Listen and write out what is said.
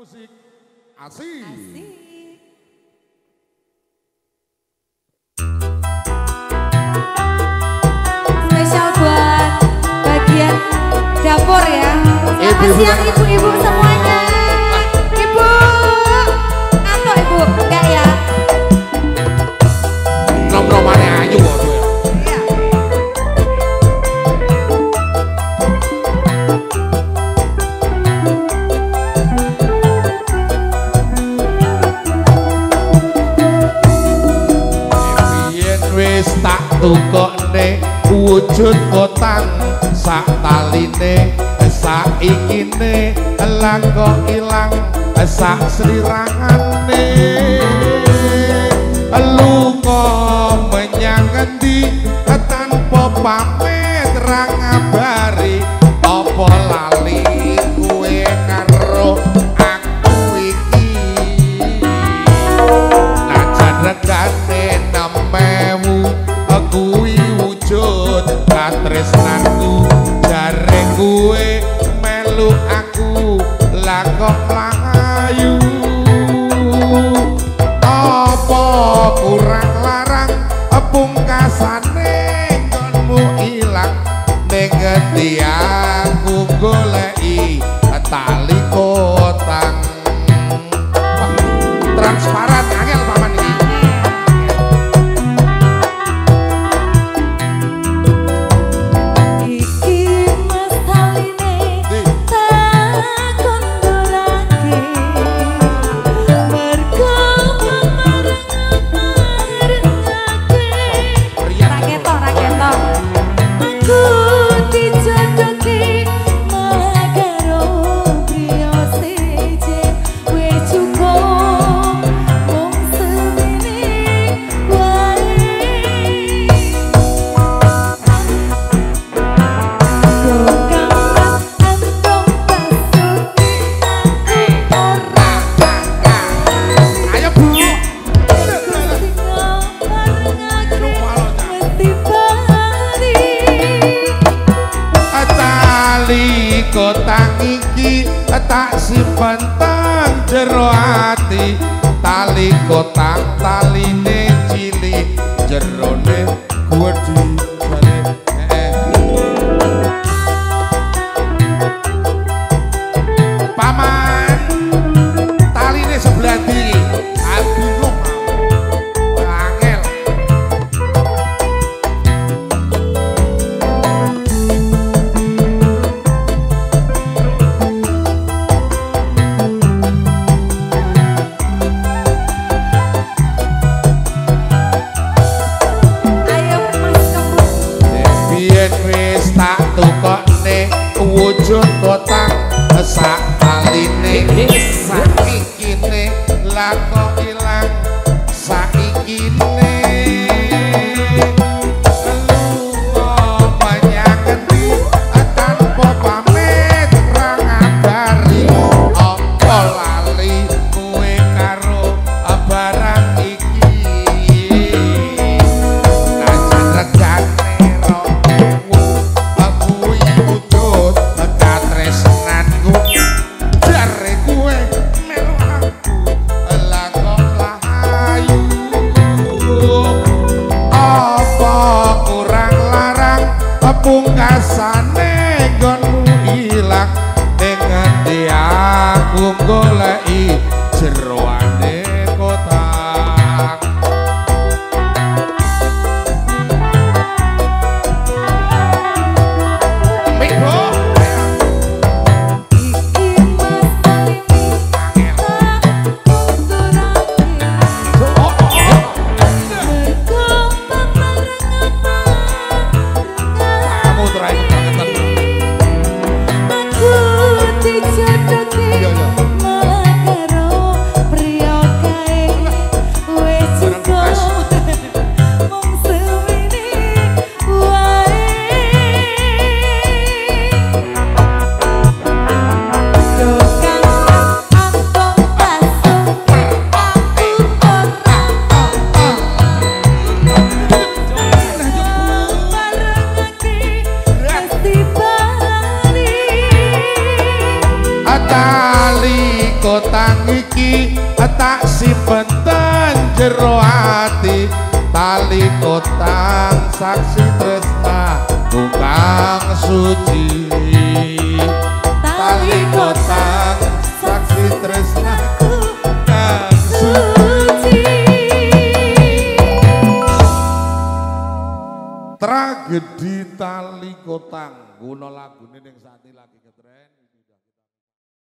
musik asik. Spesial buat bagian dapur ya. Selamat siang ibu-ibu semuanya. Ibu, atau ibu enggak ya? Nom-nomannya ayu kok. Tak tukokne wujud kotang sak taline sak ikine elang kok ilang sak slirangane luka menyang endi tanpa pamit ra ngabari apa lali kuwe karo aku iki najan regane nemewu kuwi wujud katresnanku jare kuwe melu aku lah kok mlayu apa kurang larang pungkasane nggonmu ilang ning ngendi aku goleki tali kotang transparan angel paman iki. Kotang iki tak simpen teng jero ati tali kotang taline cilik jerone gedhi paman taline sebelah ndi bingung angel wujud kotang sak aline sak ikine lah kok ilang sak ikine lupa menyang endi tanpa pamit ra ngabari apa lali kowe karo barang iki najan regane senanku jare kuwe melu aku lah kotang iki tak simpen ten jero ati tali kotang saksi tresna kang suci tali kotang saksi tresna kang suci. Tragedi tali kotang guna lagune ning sati lagi ketren.